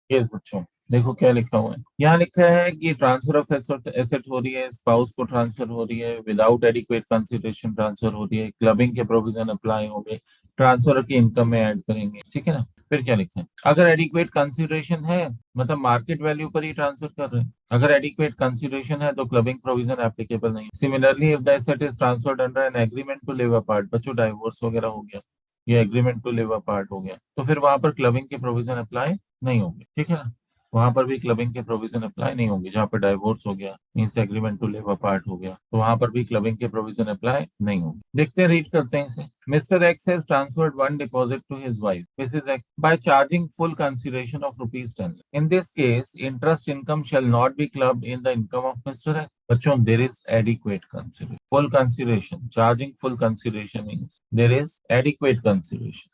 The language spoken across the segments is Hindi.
यस बच्चों, देखो क्या लिखा हुआ है। यहाँ लिखा है कि ट्रांसफर ऑफ एसेट एसेट हो रही है, स्पाउस को ट्रांसफर हो रही है, विदाउट एडिक्वेट कंसिडरेशन ट्रांसफर हो रही है, क्लबिंग के प्रोविजन अप्लाई होंगे, ट्रांसफर की इनकम में ऐड करेंगे, ठीक है ना। फिर क्या लिखा है, अगर एडिक्वेट कंसिडरेशन है मतलब मार्केट वैल्यू पर ही ट्रांसफर कर रहे हैं, अगर एडिक्वेट कंसिडरेशन है तो क्लबिंग प्रोविजन एप्लीकेबल नहीं। Similarly if the asset is transferred under an agreement to live apart, बच्चों डाइवोर्स वगैरह हो गया, ये एग्रीमेंट टू लिव अपार्ट हो गया, तो फिर वहां पर क्लबिंग के प्रोविजन अप्लाई नहीं होंगे, ठीक है ना। वहां पर भी क्लबिंग के प्रोविजन अप्लाई नहीं होंगे। जहां पर डाइवोर्स हो गया means agreement to live apart हो गया, तो वहां पर भी क्लबिंग के प्रोविजन अप्लाई नहीं होंगे। देखते हैं, रीड करते हैं इसे। Mr X has transferred one deposit to his wife Mrs X by charging full consideration of ₹10। In this case interest income shall not be clubbed in the income of Mr X. बच्चों, there is adequate consideration, full consideration, charging full consideration means there is adequate consideration,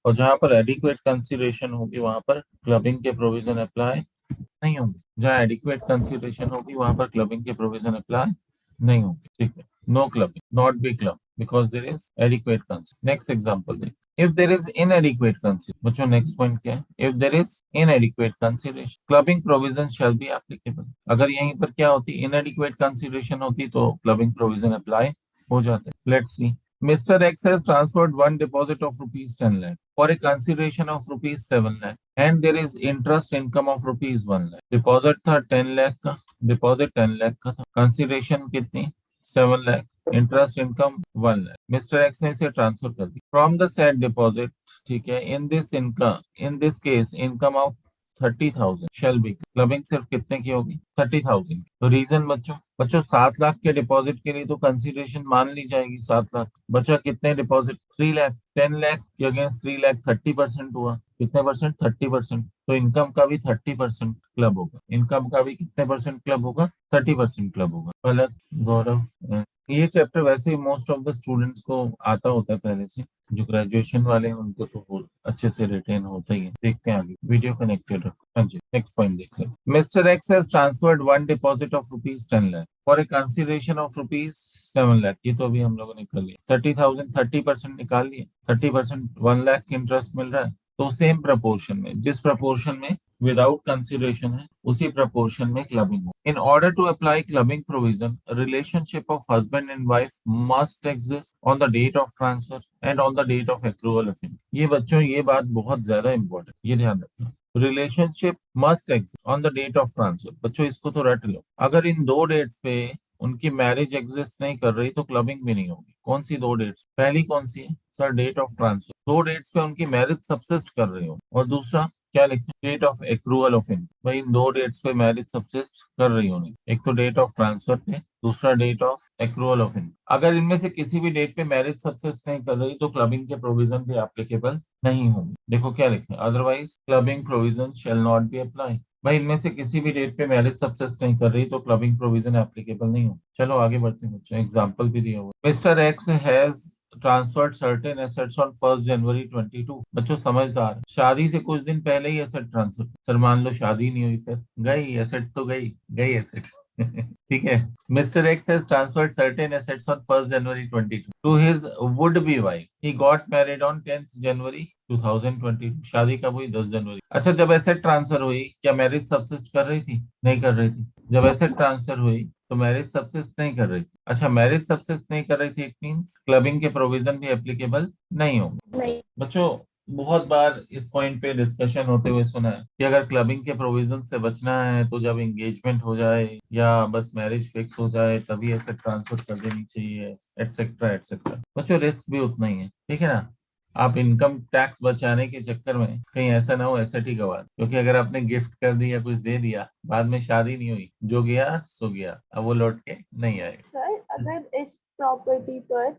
और जहां पर एडिक्वेट कंसिडरेशन होगी वहां पर क्लबिंग के प्रोविजन अप्लाई नहीं होंगे। जहां एडिक्वेट कंसिडरेशन होगी वहां पर क्लबिंग के प्रोविजन अप्लाई नहीं होंगे, ठीक है। No clubbing, not be club because there is adequate consideration. Next example देखिए, if there is inadequate consideration, बच्चों नेक्स्ट पॉइंट क्या है, if there is inadequate consideration clubbing provision shall be applicable. अगर यहीं पर क्या होती, इनएडिक्वेट कंसिडरेशन होती तो क्लबिंग प्रोविजन अप्लाई हो जाते। Let's see, Mr. X has transferred one deposit of ₹10 lakh for a consideration of ₹7 lakh and there is interest income of ₹1 lakh. Deposit था 10 lakh का, deposit 10 lakh का था, consideration कितनी 7 lakh, interest income 1 lakh. Mr. X ने इसे ट्रांसफर कर दी from the said deposit, ठीक है। In this income, in this case income of 30,000 shall be, clubbing सिर्फ कितने की होगी 30,000। तो रीजन बच्चों, 7 लाख के डिपॉजिट के लिए तो कंसीडरेशन मान ली जाएगी 7 लाख। बचा कितने डिपॉजिट 3 लाख, 10 लाख के अगेंस्ट 3 लाख 30% हुआ, कितने परसेंट 30%, तो इनकम का भी 30% क्लब होगा। इनकम का भी कितने परसेंट क्लब होगा 30% क्लब होगा। गलत गौरव। ये चैप्टर वैसे ही मोस्ट ऑफ द स्टूडेंट्स को आता होता है पहले से, जो ग्रेजुएशन वाले हैं उनको तो अच्छे से रिटेन होता ही है। देखते हैं आगे, वीडियो कनेक्टेड रखो। हाँ जी, नेक्स्ट पॉइंट देख लें। Mister X has transferred one deposit of ₹10 lakh for a consideration of ₹7 lakh। ये तो अभी हम लोगों ने कर लिया, 30,000 30% निकाल लिए, 30% 1 लाख इंटरेस्ट मिल रहा है। तो सेम प्रपोर्शन में, जिस प्रपोर्शन में विदाउट कंसिडरेशन है उसी प्रपोर्शन में क्लबिंग हो। In order to apply clubbing provision, relationship of husband and wife must exist on the date of transfer and on the date of accrual of income. ये बच्चों, ये बात बहुत ज्यादा इंपॉर्टेंट, ये ध्यान रखना। Relationship must exist on the date of transfer, बच्चों इसको तो रट लो। अगर इन दो डेट्स पे उनकी मैरिज एग्जिस्ट नहीं कर रही तो क्लबिंग भी नहीं होगी। कौन सी दो डेट्स, पहली कौन सी है सर, डेट ऑफ ट्रांसफर, दो डेट्स पे उनकी मैरिज सबसिस्ट कर रही हो, और दूसरा क्या लिखते हैं, date of accrual of income. भाई इन दो डेट्स पे मैरिज सबसिस्ट कर रही होनी, एक तो डेट ऑफ ट्रांसफर पे, दूसरा date of accrual of income. अगर इनमें से किसी भी डेट पे मैरिज सबसिस्ट नहीं कर रही तो क्लबिंग के प्रोविजन भी एप्लीकेबल नहीं होंगे। देखो क्या लिखते हैं, otherwise clubbing provision shall not B apply. भाई इनमें से किसी भी डेट पे मैरिज सबसिस्ट नहीं कर रही तो क्लबिंग प्रोविजन एप्लीकेबल नहीं हो। चलो आगे बढ़ते हैं बच्चों, एग्जांपल भी दिया हुआ। Mister X has transferred certain assets on 1 January 22। बच्चों समझदार, शादी से कुछ दिन पहले ही एसेट ट्रांसफर। सर मान लो शादी नहीं हुई, फिर गई एसेट तो गई, गई एसेट। ठीक है। Mr X has transferred certain assets on 1 January 22 to his would be wife. He got married on 10 January 2022। शादी कब हुई 10 जनवरी। अच्छा, जब एसेट ट्रांसफर हुई क्या मैरिज सबसिस्ट कर रही थी, नहीं कर रही थी। जब एसेट ट्रांसफर हुई तो मैरिज सबसिस्ट नहीं कर रही थी। अच्छा, मैरिज सबसिस्ट नहीं कर रही थी, इट मींस क्लबिंग के प्रोविजन भी एप्लीकेबल नहीं होंगे। बच्चों बहुत बार इस पॉइंट पे डिस्कशन होते हुए सुना है कि अगर क्लबिंग के प्रोविजन से बचना है तो जब एंगेजमेंट हो जाए या बस मैरिज फिक्स हो जाए तभी ऐसे ट्रांसफर कर देनी चाहिए, एटसेट्रा एटसेट्रा। बच्चों रिस्क भी उतना ही है, ठीक है ना। आप इनकम टैक्स बचाने के चक्कर में कहीं ऐसा ना हो एसेट ही गवा, क्योंकि अगर आपने गिफ्ट कर दी या कुछ दे दिया, बाद में शादी नहीं हुई, जो गया सो गया, अब वो लौट के नहीं आएगा। सर अगर इस प्रॉपर्टी पर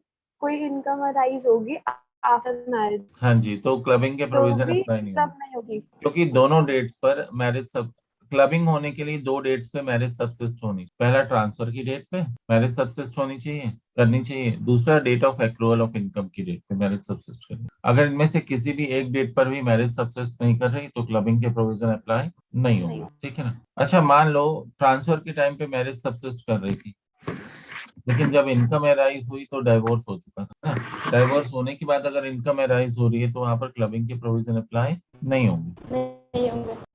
कोई इनकम अराइज होगी आफ्टर मैरिज हाँ जी, तो क्लबिंग के तो प्रोविजन भी अप्लाई नहीं होंगे, क्लब नहीं होगी। क्योंकि दोनों डेट्स पर मैरिज सब, क्लबिंग होने के लिए दो डेट्स पे मैरिज सबसिस्ट होनी चाहिए। पहला ट्रांसफर की डेट पे मैरिज सबसिस्ट होनी चाहिए, करनी चाहिए। दूसरा date of accrual of income की डेट पे मैरिज सबसिस्ट करनी। अगर इनमें से किसी भी एक डेट पर भी मैरिज सबसिस्ट नहीं कर रही तो क्लबिंग के प्रोविजन अप्लाई नहीं होंगे, ठीक है ना। अच्छा मान लो ट्रांसफर के टाइम पे मैरिज सबसिस्ट कर रही थी, लेकिन जब इनकम एराइज हुई तो डाइवोर्स हो चुका था ना। डाइवोर्स होने के बाद अगर इनकम एराइज हो रही है तो वहां पर क्लबिंग के प्रोविजन अप्लाई नहीं होंगे।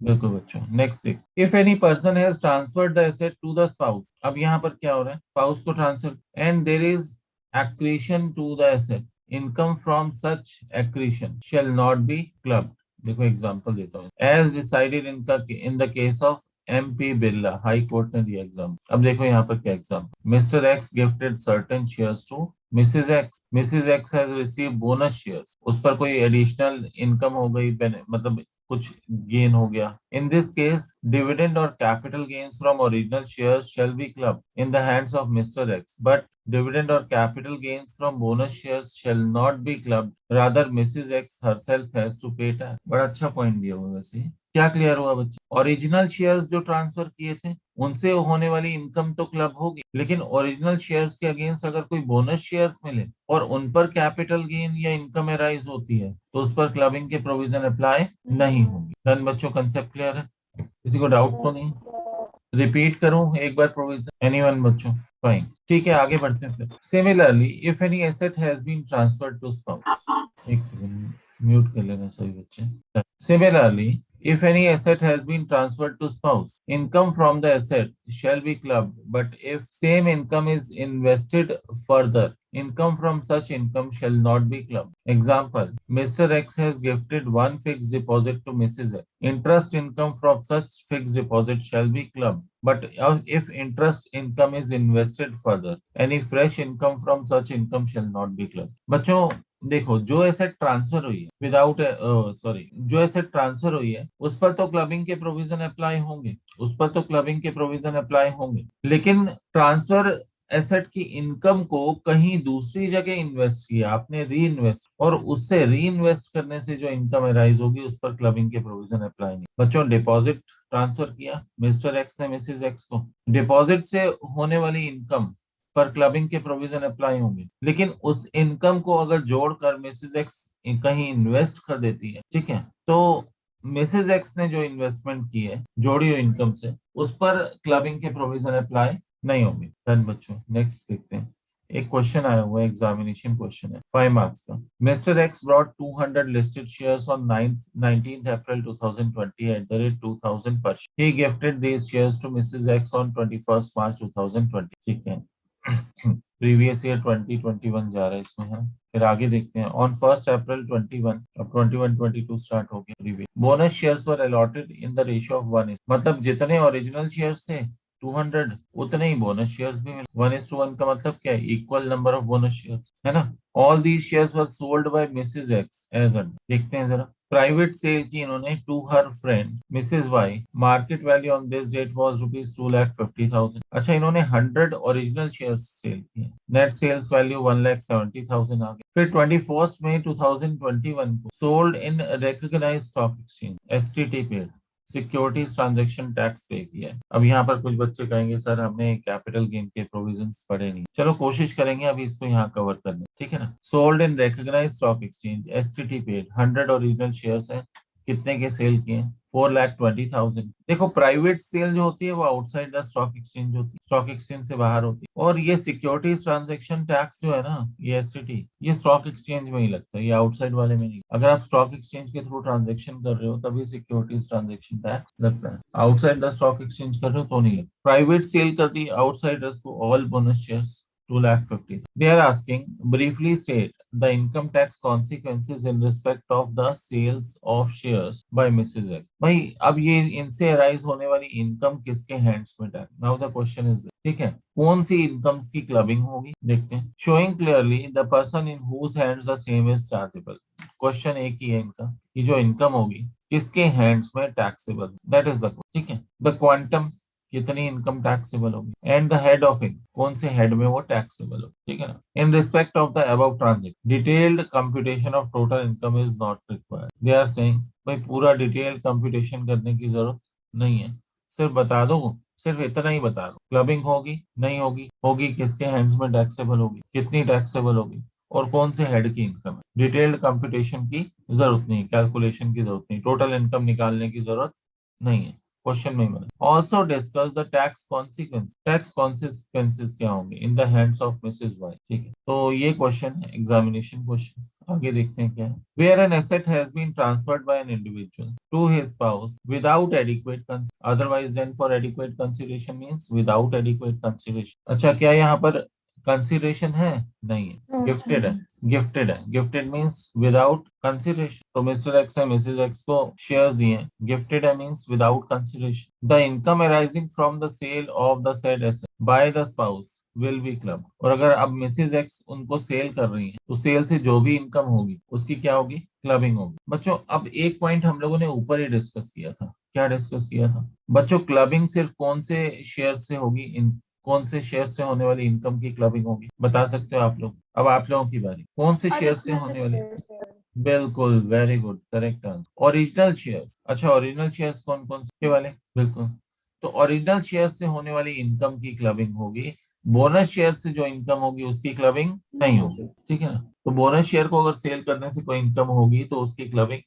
देखो बच्चों, next six, if any person has transferred the asset to the spouse, अब यहाँ पर क्या हो रहा है, स्पाउस को transfer, and there is accretion to the asset, income from such accretion shall not be clubbed. देखो एग्जांपल देता हूँ, as decided in the case of MP Birla, high court ने दिया एग्जाम्पल। अब देखो यहाँ पर क्या example, Mr X gifted certain shares to Mrs X, Mrs X has receive bonus shares, उस पर कोई एडिशनल इनकम हो गई, मतलब कुछ गेन हो गया। इन दिस केस डिविडेंड और capital gains from original shares shall be club in the hands of Mr X, but dividend और capital gains from bonus shares shall not be club, rather Mrs X herself has to pay tax. बड़ा अच्छा पॉइंट दिया हुआ वैसे। क्या क्लियर हुआ बच्चे, ओरिजिनल शेयर्स जो ट्रांसफर किए थे उनसे होने वाली इनकम तो क्लब होगी, लेकिन ओरिजिनल शेयर्स के अगेंस्ट अगर कोई बोनस शेयर्स मिले और उन पर कैपिटल गेन या इनकम एराइज होती है तो उस पर क्लबिंग के प्रोविजन अप्लाई नहीं होंगी। डन बच्चों, कंसेप्ट क्लियर है, किसी को डाउट तो नहीं? रिपीट करूं एक बार प्रोविजन, एनीवन बच्चों? फाइन, ठीक है, आगे बढ़ते हैं फिर। Similarly if any asset has been transferred to spouse, एक सेकंड म्यूट कर लेना सभी बच्चे। Similarly, if any asset has been transferred to spouse, income from the asset shall be clubbed, but if same income is invested further, income from such income shall not be clubbed. Example, Mr. X has gifted one fixed deposit to Mrs. X. Interest income from such fixed deposit shall be clubbed, but if interest income is invested further, any fresh income from such income shall not be clubbed. बच्चों देखो, जो एसेट ट्रांसफर हुई है विदाउट, सॉरी, जो एसेट ट्रांसफर हुई है उस पर तो क्लबिंग के प्रोविजन अप्लाई होंगे, उस पर तो क्लबिंग के प्रोविजन अप्लाई होंगे, लेकिन ट्रांसफर एसेट की इनकम को कहीं दूसरी जगह इन्वेस्ट किया आपने, री इन्वेस्ट, और उससे री इन्वेस्ट करने से जो इनकम अराइज होगी उस पर क्लबिंग के प्रोविजन अप्लाई नहीं। बच्चों, डिपॉजिट ट्रांसफर किया मिस्टर एक्स ने मिसेज एक्स को, डिपॉजिट से होने वाली इनकम पर क्लबिंग के प्रोविजन अप्लाई होंगे, लेकिन उस इनकम को अगर जोड़कर मिसेज एक्स कहीं इन्वेस्ट कर देती है, ठीक है, तो मिसेज एक्स ने जो इन्वेस्टमेंट की है जोड़ी हुई इनकम से, उस पर क्लबिंग के प्रोविजन अप्लाई नहीं होंगे। डन बच्चों, नेक्स्ट देखते हैं। एक क्वेश्चन आया हुआ है, एग्जामिनेशन क्वेश्चन है, 5 मार्क्स का। Mister x brought 200 listed shares on 19th April 2020 at the rate 2000 per share. He gifted these shares to Mrs. X on 21st March 2020. ठीक है, प्रीवियस ईयर 2021 जा रहा है इसमें, है। फिर आगे देखते हैं, ऑन 1 April 21, अब 21-22 स्टार्ट हो गया। Previous bonus shares were allotted in the ratio of 1, मतलब जितने ओरिजिनल शेयर्स थे 200, उतने ही बोनस शेयर्स भी मिले। 1:1 का मतलब क्या है, equal number of bonus shares, है ना। All these shares were sold by Mrs X as under. देखते हैं जरा, प्राइवेट सेल की इन्होंने to her friend Mrs Y, market value on this date was ₹2,50,000। अच्छा, इन्होंने 100 ओरिजिनल शेयर्स सेल किए, नेट सेल्स वैल्यू 1,70,000 आ गई। फिर 21 मई 2021 को sold in recognised stock exchange, STT paid, securities transaction tax pay किया है। अब यहाँ पर कुछ बच्चे कहेंगे सर हमने कैपिटल गेन के प्रोविजंस पढ़े नहीं, चलो कोशिश करेंगे अभी इसको यहाँ कवर करने, ठीक है ना। Sold in recognised stock exchange, STT paid, 100 original shares हैं, कितने के सेल किए, 4,20,000। देखो, प्राइवेट सेल जो होती है वो आउटसाइड द स्टॉक एक्सचेंज होती है, स्टॉक एक्सचेंज से बाहर होती है, और ये सिक्योरिटीज ट्रांजैक्शन टैक्स जो है ना, ये STT, ये स्टॉक एक्सचेंज में ही लगता है, ये आउटसाइड वाले में नहीं। अगर आप स्टॉक एक्सचेंज के थ्रू ट्रांजैक्शन कर रहे हो तभी सिक्योरिटीज ट्रांजैक्शन टैक्स लगता है, आउटसाइड द स्टॉक एक्सचेंज कर रहे हो तो नहीं लगता। प्राइवेट सेल कर दी आउटसाइडर्स को all bonus shares, 2,50,000। They are asking, briefly state the income tax consequences in respect of the sales of shares by Mrs. X. भाई, अब ये इनसे अराइज होने वाली इनकम किसके हैंड्स में है? नाउ द क्वेश्चन इज, ठीक है, कौन सी इनकम्स की क्लबिंग होगी, देखते हैं। Showing clearly the person in whose hands the same is chargeable. Question एक ही है इनका, कि जो इनकम होगी किसके हैंड्स में टैक्सेबल, दैट इज द, ठीक है। द क्वांटम, कितनी इनकम टैक्सेबल होगी, and the head of income, कौन से हेड में वो टैक्सेबल होगी, ठीक है ना। In respect of the above transaction, detailed computation of total income is not required. They are saying, भाई पूरा डिटेल कंप्यूटेशन करने की जरूरत नहीं है, सिर्फ बता दो, सिर्फ इतना ही बता दो, क्लबिंग होगी नहीं होगी, होगी किसके हैंड्स में टैक्सेबल होगी, कितनी टैक्सेबल होगी, और कौन से हेड की इनकम है। डिटेल्ड कंप्यूटेशन की जरूरत नहीं, कैलकुलेशन की जरूरत नहीं, टोटल इनकम निकालने की जरूरत नहीं है, क्वेश्चन में बना। Also discuss the tax consequence, tax consequences क्या होंगे in the hands of Mrs Y. ठीक है, तो ये क्वेश्चन है एग्जामिनेशन क्वेश्चन। आगे देखते हैं क्या है। Where an asset has been transferred by an individual to his spouse without adequate otherwise than for adequate consideration means without adequate consideration. अच्छा, क्या यहाँ पर कंसिडरेशन है? नहीं है, गिफ्टेड है। गिफ्टेड है, गिफ्टेड मींस विदाउट कंसिडरेशन। तो मिस्टर एक्स है मिसेज एक्स को शेयर्स दिए, गिफ्टेड है means without consideration. The income arising from the sale of the said asset by the spouse will be club. और अगर अब मिसेज एक्स उनको सेल कर रही है तो सेल से जो भी इनकम होगी उसकी क्या होगी? क्लबिंग होगी। बच्चों अब एक पॉइंट हम लोगों ने ऊपर ही डिस्कस किया था। क्या डिस्कस किया था बच्चों? क्लबिंग सिर्फ कौन से शेयर से होगी? कौन से शेयर से होने वाली इनकम की क्लबिंग होगी? बता सकते हो आप लोग? अब आप लोगों की बारी। कौन से शेयर से होने वाली? बिल्कुल, very good, correct answer. Original shares. अच्छा, ओरिजिनल शेयर्स कौन कौन से वाले? बिल्कुल, तो ओरिजिनल शेयर से होने वाली इनकम की क्लबिंग होगी। बोनस शेयर से जो इनकम होगी उसकी क्लबिंग नहीं होगी। ठीक है ना? तो बोनस शेयर को अगर सेल करने से कोई इनकम होगी तो उसकी क्लबिंग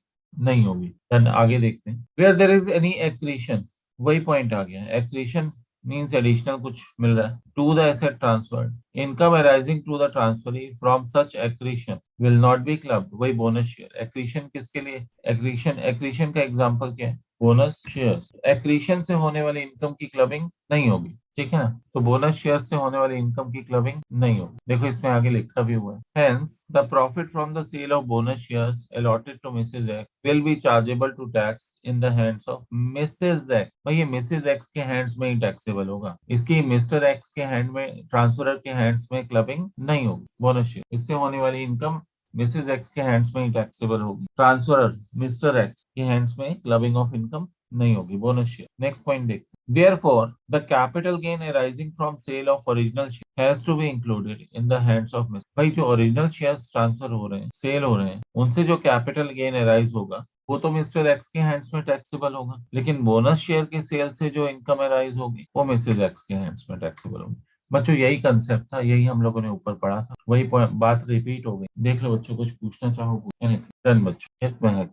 नहीं होगी। देन आगे देखते हैं। Where there is any accretion, वही पॉइंट आ गया। एक्रीशन मीन्स एडिशनल कुछ मिल रहा है to the asset transferred. Income arising to the transferee from such accretion will not be clubbed. वही बोनस शेयर। एक्रीशन किसके लिए? एक्रीशन, एक्रीशन का एग्जांपल क्या है? Bonus shares. एक्रीशन से होने वाली इनकम की क्लबिंग नहीं होगी। ठीक है ना? तो बोनस शेयर से होने वाली इनकम की क्लबिंग नहीं होगी। देखो इसमें आगे लिखा भी हुआ है। Hence the profit from the sale of bonus shares allotted to Mrs X will be chargeable to tax in the hands of Mrs X. भाई ये मिसेज एक्स के हैंड्स में ही टैक्सेबल होगा, इसकी मिस्टर एक्स के हैंड में, ट्रांसफरर के हैंड्स में क्लबिंग नहीं होगी। बोनस शेयर इससे होने वाली इनकम मिसेज एक्स के हैंड्स में ही टैक्सेबल होगी। ट्रांसफरर मिस्टर एक्स के हैंड्स में क्लबिंग ऑफ इनकम नहीं होगी। Bonus share. नेक्स्ट पॉइंट देखते हैं। Therefore, the capital gain arising from sale of original share has to be included in the hands of Mr. भाई जो ओरिजिनल शेयर्स ट्रांसफर हो रहे हैं, सेल हो रहे हैं, उनसे जो कैपिटल गेन अराइज होगा वो तो मिस्टर एक्स के हैंड्स में टैक्सेबल होगा, लेकिन बोनस शेयर के सेल से जो इनकम अराइज होगी वो मिसेज एक्स के हैंड्स में टैक्सेबल होगी। बच्चों यही कंसेप्ट था, यही हम लोगों ने ऊपर पढ़ा था, वही बात रिपीट हो गई। देख लो बच्चों, कुछ पूछना चाहो पूछा नहीं। डन बच्चों। यस महक,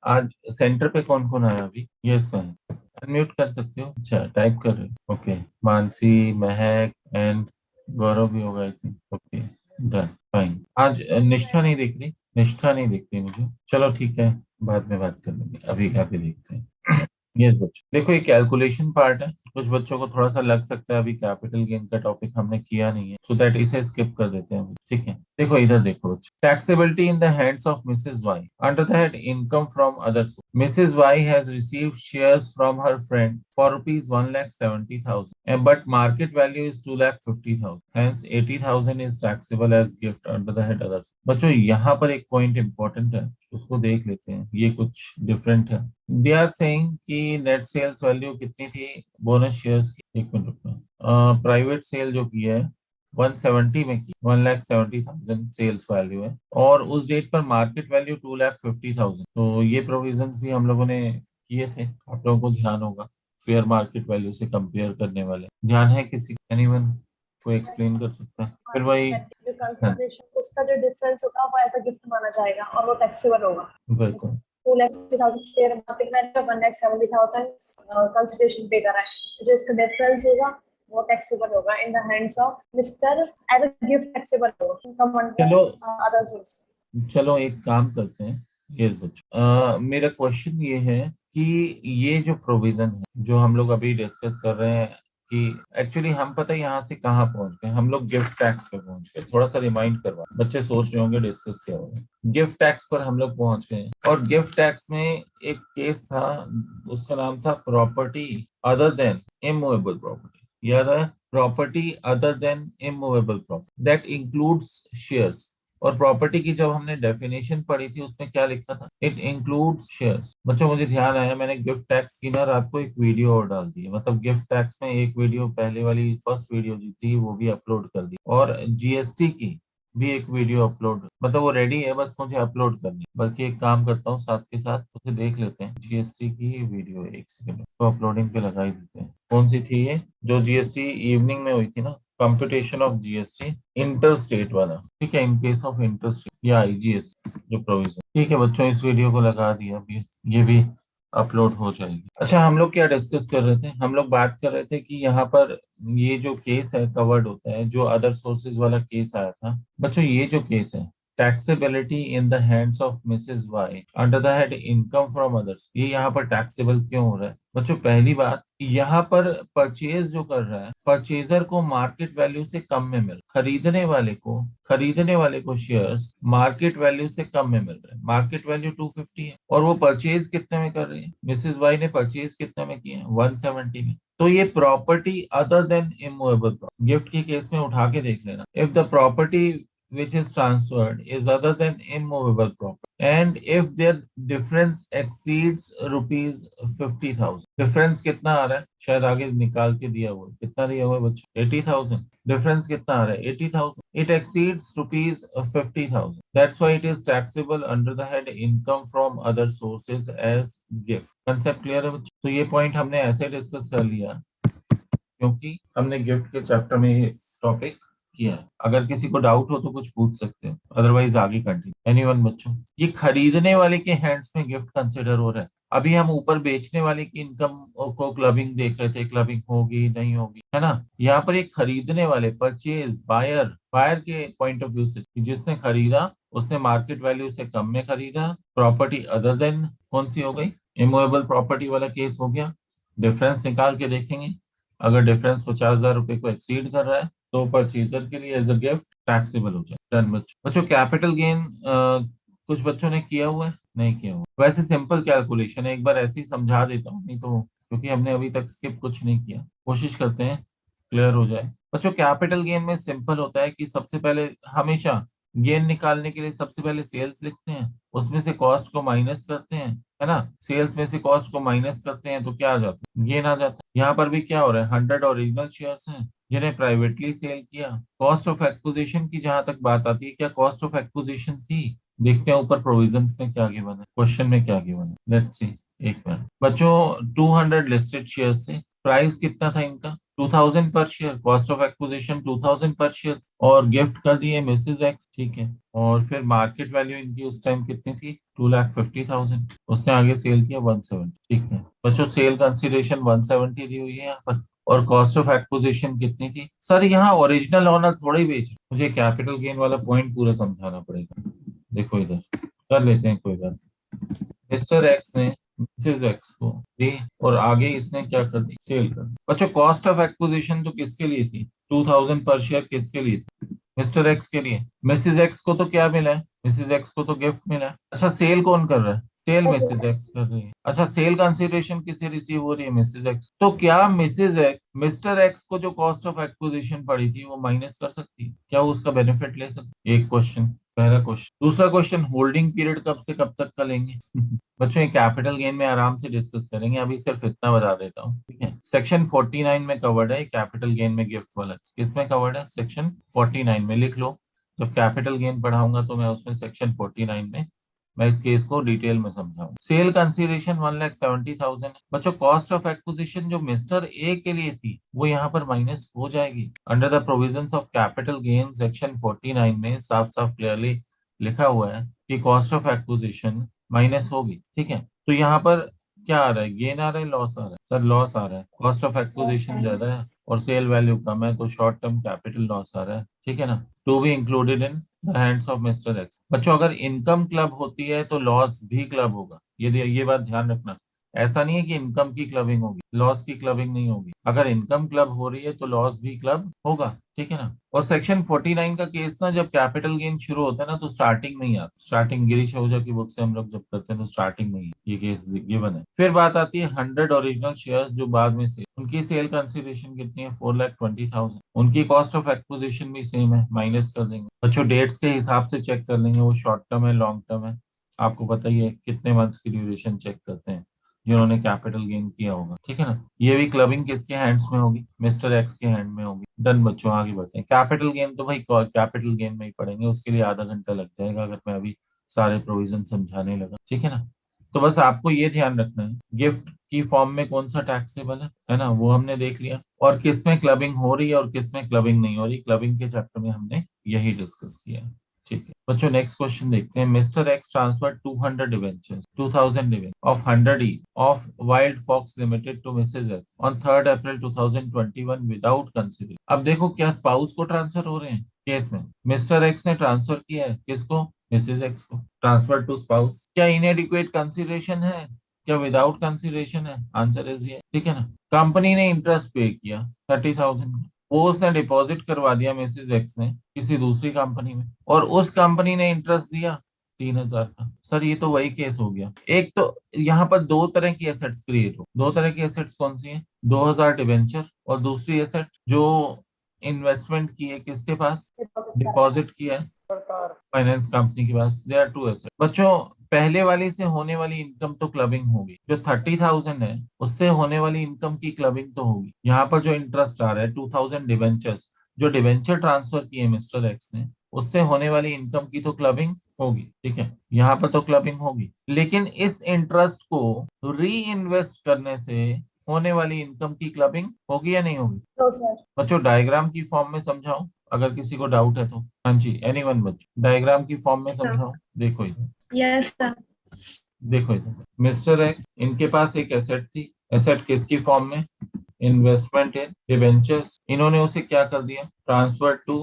आज सेंटर पे कौन कौन आया अभी? यस महक, अनम्यूट कर सकते हो। अच्छा, टाइप कर रहे हो। ओके, मानसी, महक एंड गौरव भी होगा I think. Okay, done, fine. आज निष्ठा नहीं दिख रही, निष्ठा नहीं दिख रही मुझे। चलो ठीक है, बाद में बात कर लेंगे, अभी आके देखते हैं। यस बच्चों, देखो ये कैलकुलेशन पार्ट है। कुछ बच्चों को थोड़ा सा लग सकता है अभी कैपिटल गेन का टॉपिक हमने किया नहीं है, सो दैट इसे स्किप कर देते हैं। ठीक है, देखो इधर देखो बच्चों। Taxability in the hands of Mrs Y. Under that income from other source, Mrs Y has received shares from her friend for rupees 1,70,000 but market value is 2,50,000, hence 80,000 is taxable as gift under the head others। बच्चों यहाँ पर एक पॉइंट इंपॉर्टेंट है, उसको देख लेते हैं, ये कुछ डिफरेंट है। दे आर सेइंग कि नेट सेल्स वैल्यू कितनी थी बोनस शेयर्स की? एक मिनट रुकना। प्राइवेट सेल जो की है 170 में की, 1,70,000 सेल्स वैल्यू है, और उस डेट पर मार्केट वैल्यू 2,50,000। तो ये प्रोविजंस भी हम लोगों ने किए थे, आप लोगों को ध्यान होगा, फेयर मार्केट वैल्यू से कंपेयर करने वाले। ध्यान है किसी? एनीवन को एक्सप्लेन कर सकता है? फिर वही कंसिडरेशन उसका जो डिफरेंस होगा वो एज अ गिफ्ट माना जाएगा और वो टैक्सेबल होगा। बिल्कुल 2,50,000 फेयर मार्केट वैल्यू 1,70,000 कंसिडरेशन पे करा है, जो इसका डिफरेंस होगा वो टैक्सेबल होगा in the hands of Mr as a gift taxable होगा। इनकम चलो अदर सोर्स। चलो एक काम करते हैं। यस बच्चों, मेरा क्वेश्चन ये है कि ये जो प्रोविजन है जो हम लोग अभी डिस्कस कर रहे हैं कि एक्चुअली हम पता है यहाँ से कहाँ पहुंच गए, हम लोग गिफ्ट टैक्स पे पहुंच गए। थोड़ा सा रिमाइंड करवा, बच्चे सोच रहे होंगे डिस्कस क्या होगा। गिफ्ट टैक्स पर हम लोग पहुंच गए, और गिफ्ट टैक्स में एक केस था, उसका नाम था property other than immovable property. याद है? Property other than immovable property that includes shares. और प्रॉपर्टी की जब हमने डेफिनेशन पढ़ी थी उसमें क्या लिखा था? It includes shares. बच्चों मुझे ध्यान आया, मैंने गिफ्ट टैक्स की ना रात को एक वीडियो और डाल दी है, मतलब गिफ्ट टैक्स में एक वीडियो, पहले वाली फर्स्ट वीडियो जो थी वो भी अपलोड कर दी, और जीएसटी की भी एक वीडियो अपलोड, मतलब वो रेडी है, बस मुझे अपलोड करनी। बल्कि एक काम करता हूँ, साथ के साथ उसे देख लेते हैं। जीएसटी की वीडियो, एक सेकंड तो अपलोडिंग पे लगा ही देते हैं। कौन सी थी ये? जो जीएसटी इवनिंग में हुई थी ना, computation of GST inter state वाला। ठीक है, in case of inter state या आईजीएस जो प्रोविजन। ठीक है बच्चों, इस वीडियो को लगा दिया अभी, ये भी अपलोड हो जाएगी। अच्छा, हम लोग क्या डिस्कस कर रहे थे? हम लोग बात कर रहे थे कि यहाँ पर ये जो केस है कवर्ड होता है, जो अदर सोर्सेज वाला केस आया था बच्चों, ये जो केस है taxability in the hands of Mrs Y under the head income from others, ये यहाँ पर टैक्सेबल क्यों हो रहा है बच्चों? पहली बात, यहाँ पर परचेज जो कर रहा है, परचेजर को मार्केट वैल्यू से कम में मिल, खरीदने वाले को शेयर्स मार्केट वैल्यू से कम में मिल रहे हैं। मार्केट वैल्यू 250 है और वो परचेज कितने में कर रही है? मिसेस वाई ने परचेज कितने में किए हैं? 170 में। तो ये property other than immovable, gift के केस में उठा के देख लेना, if the property which is transferred is other than immovable property and if their difference exceeds rupees 50,000, difference कितना आ रहा है? शायद आगे निकाल के दिया हुआ है, कितना दिया हुआ है बच्चों? 80,000। डिफरेंस कितना आ रहा है? 80,000। It exceeds rupees 50,000, that's why it is taxable under the head income from other sources as gift। Concept clear है बच्चों? तो ये पॉइंट हमने ऐसे डिस्कस कर लिया क्योंकि हमने गिफ्ट के चैप्टर में ये टॉपिक किया है। अगर किसी को डाउट हो तो कुछ पूछ सकते हो, अदरवाइज आगे कंटिन्यू। एनीवन बच्चों? ये खरीदने वाले के हैंड्स में गिफ्ट कंसिडर हो रहा है। अभी हम ऊपर बेचने वाले की इनकम को क्लबिंग देख रहे थे, क्लबिंग होगी नहीं होगी, है ना? यहाँ पर एक खरीदने वाले, परचेज, बायर के पॉइंट ऑफ व्यू से, जिसने खरीदा उसने मार्केट वैल्यू से कम में खरीदा, प्रॉपर्टी अदर देन कौन सी हो गई? इमूवेबल प्रॉपर्टी वाला केस हो गया। डिफरेंस निकाल के देखेंगे, अगर डिफरेंस 50,000 रुपए को एक्सीड कर रहा है तो परचेजर के लिए एज अ गिफ्ट टैक्सेबल हो जाए। डन बच्चों, कैपिटल गेन कुछ बच्चों ने किया हुआ है, नहीं किया हुआ? वैसे सिंपल कैलकुलेशन है, एक बार ऐसे ही समझा देता हूँ, नहीं तो क्योंकि हमने अभी तक स्किप कुछ नहीं किया, कोशिश करते हैं क्लियर हो जाए। बच्चों, कैपिटल गेन में सिंपल होता है कि सबसे पहले हमेशा गेन निकालने के लिए सबसे पहले सेल्स लिखते हैं, उसमें से कॉस्ट को माइनस करते हैं, है ना? सेल्स में से कॉस्ट को माइनस करते हैं तो क्या आ जाता है? गेन आ जाता है। यहाँ पर भी क्या हो रहा है? 100 ओरिजिनल शेयर्स हैं जिन्हें प्राइवेटली सेल किया। कॉस्ट ऑफ एक्विजिशन की जहां तक बात आती है, क्या कॉस्ट ऑफ एक्विजिशन थी? देखते हैं ऊपर प्रोविजंस में क्या गिवन है, क्वेश्चन में क्या गिवन है। Let's see. एक मिनट बच्चों, 200 लिस्टेड शेयर्स थे, प्राइस कितना था इनका? 2000 पर शेयर, कॉस्ट ऑफ एक्विजिशन 2000 पर शेयर, और गिफ्ट कर दिए मिसेज एक्स, ठीक है। और फिर मार्केट वैल्यू इनकी उस टाइम कितनी थी? 2,50,000। उसने आगे सेल किया 170, ठीक है बच्चों। सेल कंसिडरेशन 170 दी हुई है यहाँ पर, और कॉस्ट ऑफ एक्विजिशन कितनी थी? सर यहाँ ओरिजिनल ऑनर थोड़ी बेच, मुझे कैपिटल गेन वाला पॉइंट पूरा समझाना पड़ेगा। देखो इधर कर लेते हैं, कोई बात। मिस्टर एक्स ने मिसेज एक्स को दी और आगे इसने क्या कर दी? सेल कर दी। बच्चों, कॉस्ट ऑफ एक्विजिशन तो किसके लिए थी? 2000 पर शेयर किसके लिए थी? मिस्टर एक्स के लिए। मिसेज एक्स को तो क्या मिला है? मिसेज एक्स को तो गिफ्ट मिला है। अच्छा, सेल कौन कर रहा है? Sale Mrs. Mrs X X. कर रही है। अच्छा, सेल कंसिडरेशन किसे रिसीव हो रही है? Mrs X. तो क्या मिसेज एक्स मिस्टर एक्स को जो कॉस्ट ऑफ एक्विजिशन पड़ी थी वो माइनस कर सकती है? क्या वो उसका बेनिफिट ले सकती है? एक क्वेश्चन, पहला क्वेश्चन। दूसरा क्वेश्चन, होल्डिंग पीरियड कब से कब तक का लेंगे? बच्चों, ये कैपिटल गेन में आराम से डिस्कस करेंगे, अभी सिर्फ इतना बता देता हूँ, ठीक है। सेक्शन 49 में कवर्ड है कैपिटल गेन में गिफ्ट वाला। किसमें कवर्ड है? सेक्शन 49 में। लिख लो, जब कैपिटल गेन पढ़ाऊंगा तो मैं उसमें सेक्शन 49 में मैं इस केस को डिटेल में समझाऊंगा। Sale consideration 1,70,000। बच्चों, कॉस्ट ऑफ एक्विजिशन जो मिस्टर ए के लिए थी वो यहाँ पर माइनस हो जाएगी। Under the provisions of capital gain section 49 में साफ साफ क्लियरली लिखा हुआ है कि कॉस्ट ऑफ एक्विजिशन माइनस होगी, ठीक है। तो यहाँ पर क्या आ रहा है? गेन आ रहा है, लॉस आ रहा है? सर लॉस आ रहा है, कॉस्ट ऑफ एक्विजिशन ज्यादा है और सेल वैल्यू कम है, तो शॉर्ट टर्म कैपिटल लॉस आ रहा है, ठीक है ना। To be included in the hands of Mr X. बच्चों, अगर इनकम क्लब होती है तो लॉस भी क्लब होगा, ये बात ध्यान रखना। ऐसा नहीं है कि इनकम की क्लबिंग होगी, लॉस की क्लबिंग नहीं होगी। अगर इनकम क्लब हो रही है तो लॉस भी क्लब होगा, ठीक है ना। और सेक्शन 49 का केस ना, जब कैपिटल गेन शुरू होता है ना तो स्टार्टिंग में ही आता, स्टार्टिंग गिरीश ओझा की बुक से हम लोग जब करते हैं तो स्टार्टिंग में ही ये केस गिवन है। फिर बात आती है 100 ओरिजिनल शेयर्स जो बाद में से, उनकी सेल कंसिडरेशन कितनी है? 4,20,000। उनकी कॉस्ट ऑफ एक्विजिशन भी सेम है, माइनस कर देंगे। बच्चों, डेट्स के हिसाब से चेक कर लेंगे, वो शॉर्ट टर्म है लॉन्ग टर्म है, आपको पता ही है कितने मंथ्स की ड्यूरेशन चेक करते हैं जिन्होंने कैपिटल गेन किया होगा, ठीक है ना। ये भी क्लबिंग किसके हैंड्स में होगी? मिस्टर एक्स के हैंड में होगी। डन बच्चों, आगे बढ़ते हैं। कैपिटल गेन तो भाई कैपिटल गेन में ही पढ़ेंगे, उसके लिए आधा घंटा लग जाएगा अगर मैं अभी सारे प्रोविजन समझाने लगा, ठीक है ना। तो बस आपको ये ध्यान रखना है, गिफ्ट की फॉर्म में कौन सा टैक्सेबल है ना, वो हमने देख लिया। और किस में क्लबिंग हो रही है और किस में क्लबिंग नहीं हो रही, क्लबिंग के चैप्टर में हमने यही डिस्कस किया है। ठीक है बच्चों, नेक्स्ट क्वेश्चन देखते हैं। Mr X transfer 200 debentures 2000 debenture of 100 each of wild fox limited to Mrs X on 3 April 2021 without considering. अब देखो, क्या स्पाउस को ट्रांसफर हो रहे हैं केस में? मिस्टर एक्स ने ट्रांसफर किया है किसको? मिसेज एक्स को। ट्रांसफर टू स्पाउस, क्या इनएडिक्वेट कंसिडरेशन है, क्या विदाउट कंसिडरेशन है? आंसर इज ये, ठीक है ना। कंपनी ने इंटरेस्ट पे किया 30,000, वो उसने डिपॉजिट करवा दिया मिसेज एक्स ने किसी दूसरी कंपनी में, और उस कंपनी ने इंटरेस्ट दिया 3,000 का। सर ये तो वही केस हो गया। एक तो यहाँ पर दो तरह की एसेट्स क्रिएट हो, दो तरह की एसेट्स कौन सी हैं? 2,000 डिवेंचर, और दूसरी एसेट जो इन्वेस्टमेंट की है किसके पास? डिपॉजिट किया है फाइनेंस कंपनी के पास। They are two asset. बच्चों, पहले वाली से होने वाली इनकम तो क्लबिंग होगी, जो 30,000 है उससे होने वाली इनकम की क्लबिंग तो होगी। यहाँ पर जो इंटरेस्ट आ रहा है 2,000 डिवेंचर्स, जो डिवेंचर ट्रांसफर किए मिस्टर एक्स ने, उससे होने वाली इनकम की तो क्लबिंग होगी, ठीक है, यहाँ पर तो क्लबिंग होगी। लेकिन इस इंटरेस्ट को री इन्वेस्ट करने से होने वाली इनकम की क्लबिंग होगी या नहीं होगी? No sir. बच्चों डायग्राम की फॉर्म में समझाओ अगर किसी को डाउट है तो। हाँ जी, एनीवन बच्चों, डायग्राम की फॉर्म में सर। समझाओ। देखो इधर, यस सर। देखो इधर, मिस्टर एक्स, इनके पास एक एसेट थी। एसेट किसकी फॉर्म में? इन्वेस्टमेंट इन डिवेंचर्स। इन्होंने उसे क्या कर दिया? Transfer to